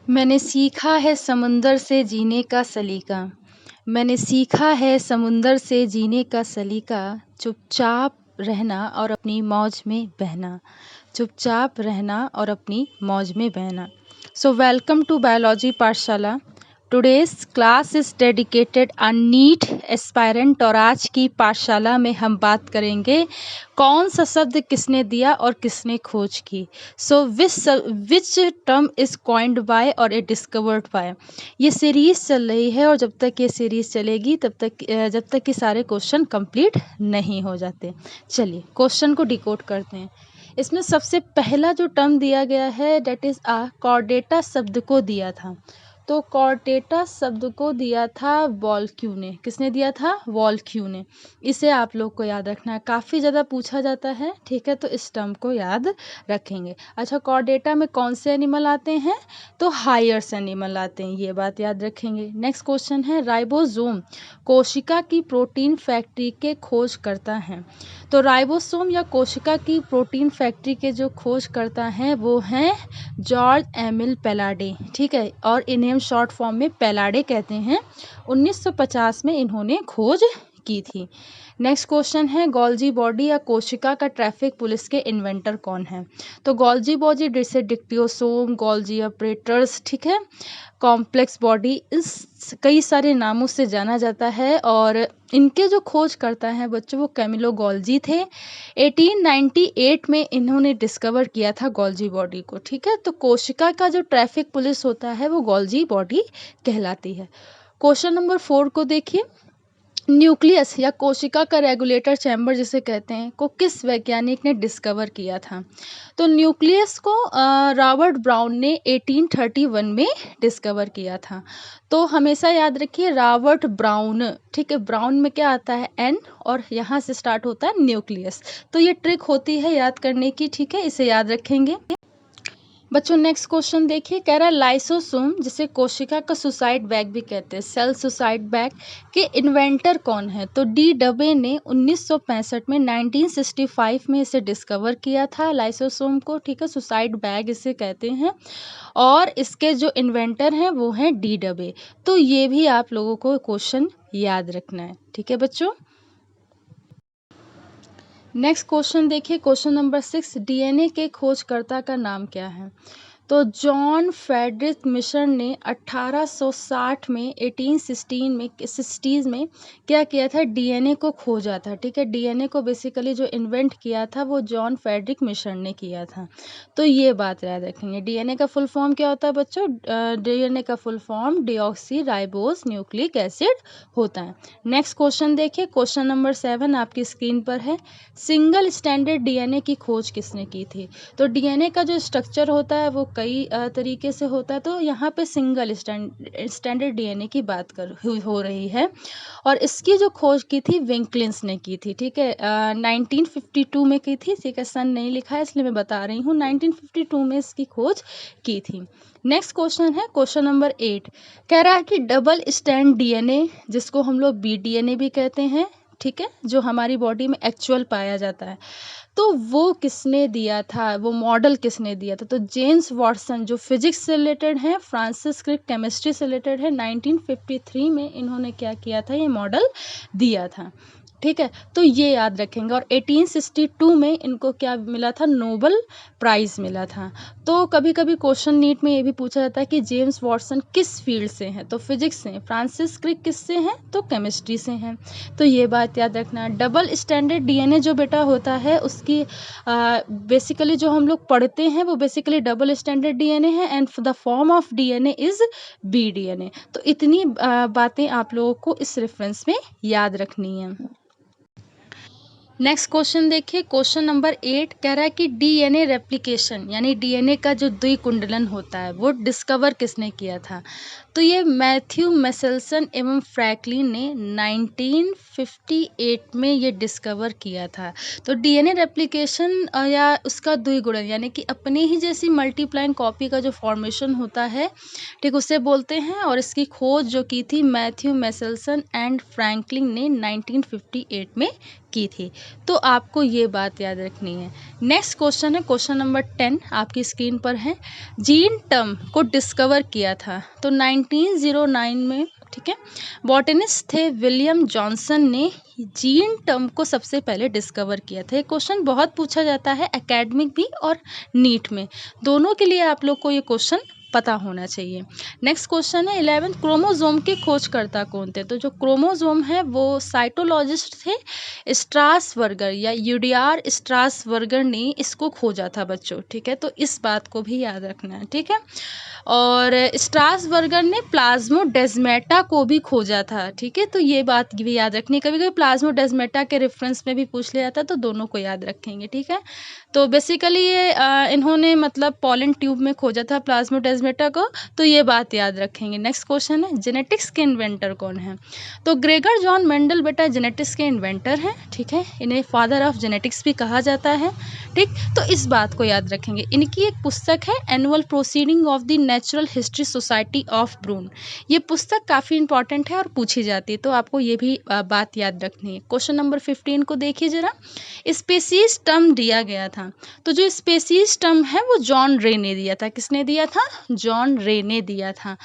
मैंने सीखा है समुंदर से जीने का सलीका। मैंने सीखा है समुंदर से जीने का सलीका। चुपचाप रहना और अपनी मौज में बहना। चुपचाप रहना और अपनी मौज में बहना। So welcome to biology Pathshala. Today's class is dedicated a NEET aspirant. और आज की पाठशाला में हम बात करेंगे कौन सा शब्द किसने दिया और किसने खोज की। So which term is coined by और ए डिस्कवर्ड बाय। ये सीरीज चल रही है और जब तक ये सीरीज चलेगी जब तक कि सारे क्वेश्चन कंप्लीट नहीं हो जाते। चलिए क्वेश्चन को डिकोड करते हैं। इसमें सबसे पहला जो टर्म दिया गया है डेट इज आ कॉर्डेटा शब्द को दिया था। तो कॉर्डेटा शब्द को दिया था वॉल्क्यू ने। किसने दिया था? वॉल्क्यू ने। इसे आप लोग को याद रखना है, काफ़ी ज़्यादा पूछा जाता है। ठीक है, तो इस टर्म को याद रखेंगे। अच्छा, कॉर्डेटा में कौन से एनिमल आते हैं? तो हायर्स एनिमल आते हैं, ये बात याद रखेंगे। नेक्स्ट क्वेश्चन है राइबोसोम कोशिका की प्रोटीन फैक्ट्री के खोज करता है। तो राइबोसोम या कोशिका की प्रोटीन फैक्ट्री के जो खोज करता है वो हैं जॉर्ज एमिल पेलाडे। ठीक है, और इन्हें हम शॉर्ट फॉर्म में पेलाडे कहते हैं। 1950 में इन्होंने खोज की थी। नेक्स्ट क्वेश्चन है गोल्जी बॉडी या कोशिका का ट्रैफिक पुलिस के इन्वेंटर कौन है? तो गोल्जी बॉडी जैसे डिक्टियोसोम, गोल्जी ऑपरेटर्स, ठीक है, कॉम्प्लेक्स बॉडी, इस कई सारे नामों से जाना जाता है। और इनके जो खोज करता है बच्चों वो कैमिलो गोल्जी थे। 1898 में इन्होंने डिस्कवर किया था गोल्जी बॉडी को। ठीक है, तो कोशिका का जो ट्रैफिक पुलिस होता है वो गोल्जी बॉडी कहलाती है। क्वेश्चन नंबर 4 को देखिए। न्यूक्लियस या कोशिका का रेगुलेटर चैम्बर जिसे कहते हैं को किस वैज्ञानिक ने डिस्कवर किया था? तो न्यूक्लियस को रॉबर्ट ब्राउन ने 1831 में डिस्कवर किया था। तो हमेशा याद रखिए रॉबर्ट ब्राउन। ठीक है, ब्राउन में क्या आता है? एन, और यहाँ से स्टार्ट होता है न्यूक्लियस। तो ये ट्रिक होती है याद करने की। ठीक है, इसे याद रखेंगे बच्चों। नेक्स्ट क्वेश्चन देखिए, कह रहा है लाइसोसोम जिसे कोशिका का सुसाइड बैग भी कहते हैं, सेल सुसाइड बैग, के इन्वेंटर कौन है? तो डी डबे ने 1965 में 1965 में इसे डिस्कवर किया था लाइसोसोम को। ठीक है, सुसाइड बैग इसे कहते हैं। और इसके जो इन्वेंटर हैं वो हैं डी डबे। तो ये भी आप लोगों को क्वेश्चन याद रखना है। ठीक है बच्चों। नेक्स्ट क्वेश्चन देखिए, क्वेश्चन नंबर 6, डीएनए के खोजकर्ता का नाम क्या है? तो जॉन फ्रेडरिक मिशर ने 1860 में 1860 में क्या किया था? डीएनए को खोजा था। ठीक है, डीएनए को बेसिकली जो इन्वेंट किया था वो जॉन फ्रेडरिक मिशर ने किया था। तो ये बात याद रखेंगे। डीएनए का फुल फॉर्म क्या होता है बच्चों? डीएनए का full form deoxy ribose nucleic acid होता है। नेक्स्ट क्वेश्चन देखिए, क्वेश्चन नंबर 7 आपकी स्क्रीन पर है। सिंगल स्टैंडर्ड डीएनए की खोज किसने की थी? तो डीएनए का जो स्ट्रक्चर होता है वो कई तरीके से होता है। तो यहाँ पे सिंगल स्टैंडर्ड डीएनए की बात हो रही है। और इसकी जो खोज की थी विंकलिंस ने की थी। ठीक है, 1952 में की थी। ठीक है, सन नहीं लिखा है इसलिए मैं बता रही हूँ, 1952 में इसकी खोज की थी। नेक्स्ट क्वेश्चन है क्वेश्चन नंबर 8, कह रहा है कि डबल स्टैंड डीएनए जिसको हम लोग बीडीएनए भी कहते हैं, ठीक है, जो हमारी बॉडी में एक्चुअल पाया जाता है, तो वो किसने दिया था? वो मॉडल किसने दिया था? तो जेम्स वॉटसन जो फिजिक्स से रिलेटेड हैं, फ्रांसिस क्रिक केमिस्ट्री से रिलेटेड है, 1953 में इन्होंने क्या किया था? ये मॉडल दिया था। ठीक है, तो ये याद रखेंगे। और 1862 में इनको क्या मिला था? नोबल प्राइज़ मिला था। तो कभी कभी क्वेश्चन नीट में ये भी पूछा जाता है कि जेम्स वॉटसन किस फील्ड से हैं? तो फिजिक्स से। फ्रांसिस क्रिक किससे हैं? तो केमिस्ट्री से हैं। तो ये बात याद रखना है। डबल स्टैंडर्ड डीएनए जो बेटा होता है उसकी बेसिकली जो हम लोग पढ़ते हैं वो बेसिकली डबल स्टैंडर्ड डीएनए है and the form of DNA is B DNA. तो इतनी बातें आप लोगों को इस रेफरेंस में याद रखनी है। नेक्स्ट क्वेश्चन देखिए, क्वेश्चन नंबर 8 कह रहा है कि डीएनए रेप्लिकेशन यानी डीएनए का जो द्विकुंडलन होता है वो डिस्कवर किसने किया था? तो ये मैथ्यू मेसेल्सन एवं फ्रैंकलिन ने 1958 में ये डिस्कवर किया था। तो डीएनए रेप्लिकेशन या उसका द्विगुणन यानी कि अपने ही जैसी मल्टीप्लाइंग कॉपी का जो फॉर्मेशन होता है, ठीक, उसे बोलते हैं। और इसकी खोज जो की थी मैथ्यू मेसेल्सन एंड फ्रैंकलिन ने 1958 में की थी। तो आपको ये बात याद रखनी है। नेक्स्ट क्वेश्चन है क्वेश्चन नंबर 10 आपकी स्क्रीन पर है। जीन टर्म को डिस्कवर किया था तो 1909 में, ठीक है, बॉटनिस्ट थे विलियम जॉनसन ने जीन टर्म को सबसे पहले डिस्कवर किया था। ये क्वेश्चन बहुत पूछा जाता है एकेडमिक भी और नीट में, दोनों के लिए आप लोग को ये क्वेश्चन पता होना चाहिए। नेक्स्ट क्वेश्चन है 11 क्रोमोसोम के खोजकर्ता कौन थे? तो जो क्रोमोसोम है वो साइटोलॉजिस्ट थे स्ट्रासबर्गर या यूडीआर स्ट्रासबर्गर ने इसको खोजा था बच्चों, ठीक है, तो इस बात को भी याद रखना है, ठीक है। और स्ट्रासबर्गर ने प्लाज्मोडेस्माटा को भी खोजा था, ठीक है, तो ये बात भी याद रखनी है। कभी कभी प्लाज्मोडेस्माटा के रेफरेंस में भी पूछ लिया जाता है, तो दोनों को याद रखेंगे, ठीक है। तो बेसिकली ये इन्होंने मतलब पॉलन ट्यूब में खोजा था प्लाज्मोडेस्माटा को, तो ये बात याद रखेंगे। नेक्स्ट क्वेश्चन है जेनेटिक्स के इन्वेंटर कौन है? तो ग्रेगर जॉन मेंडल बेटा जेनेटिक्स के इन्वेंटर हैं, ठीक है, इन्हें फादर ऑफ जेनेटिक्स भी कहा जाता है, ठीक। तो इस बात को याद रखेंगे। इनकी एक पुस्तक है annual proceeding of the natural history society of Brunn. ये पुस्तक काफ़ी इंपॉर्टेंट है और पूछी जाती है, तो आपको ये भी बात याद रखनी है। क्वेश्चन नंबर 15 को देखिए जरा। स्पेसीज टर्म दिया गया था, तो जो स्पेसीज टर्म है वो जॉन रे ने दिया था। किसने दिया था? जॉन रे ने दिया था।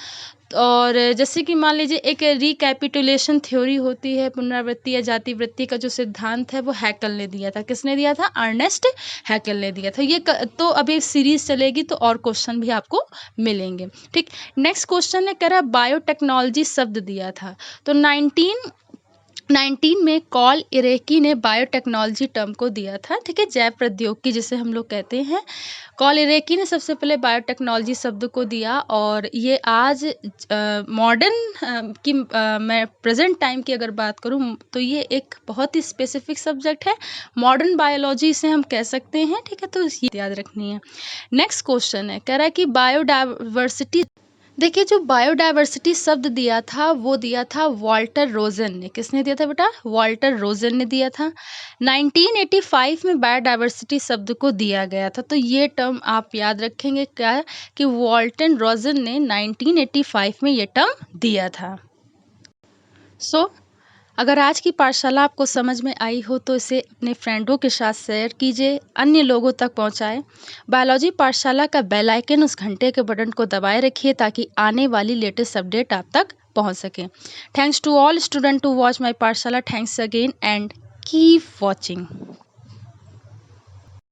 और जैसे कि मान लीजिए एक रिकैपिटुलेशन थ्योरी होती है, पुनरावृत्ति या जातिवृत्ति का जो सिद्धांत है वो हैकल ने दिया था। किसने दिया था? अर्नेस्ट हैकल ने दिया था। तो अभी सीरीज चलेगी तो और क्वेश्चन भी आपको मिलेंगे, ठीक। नेक्स्ट क्वेश्चन है कह रहा बायोटेक्नोलॉजी शब्द दिया था, तो 1919 में कॉल इरेकी ने बायोटेक्नोलॉजी टर्म को दिया था, ठीक है, जैव प्रौद्योगिकी जिसे हम लोग कहते हैं। कॉल इरेकी ने सबसे पहले बायोटेक्नोलॉजी शब्द को दिया। और ये आज मॉडर्न की मैं प्रेजेंट टाइम की अगर बात करूँ तो ये एक बहुत ही स्पेसिफिक सब्जेक्ट है, मॉडर्न बायोलॉजी से हम कह सकते हैं, ठीक है, तो ये याद रखनी है। नेक्स्ट क्वेश्चन है कह रहा है कि बायोडाइवर्सिटी, देखिए जो बायोडाइवर्सिटी शब्द दिया था वो दिया था वॉल्टर रोजन ने। किसने दिया था बेटा? वॉल्टर रोजन ने दिया था। 1985 में बायोडाइवर्सिटी शब्द को दिया गया था, तो ये टर्म आप याद रखेंगे क्या कि वॉल्टर रोजन ने 1985 में ये टर्म दिया था। अगर आज की पाठशाला आपको समझ में आई हो तो इसे अपने फ्रेंडों के साथ शेयर कीजिए, अन्य लोगों तक पहुंचाएं। बायोलॉजी पाठशाला का बेल आइकन उस घंटे के बटन को दबाए रखिए ताकि आने वाली लेटेस्ट अपडेट आप तक पहुंच सके। Thanks to all student to watch my Pathshala. Thanks again and keep watching.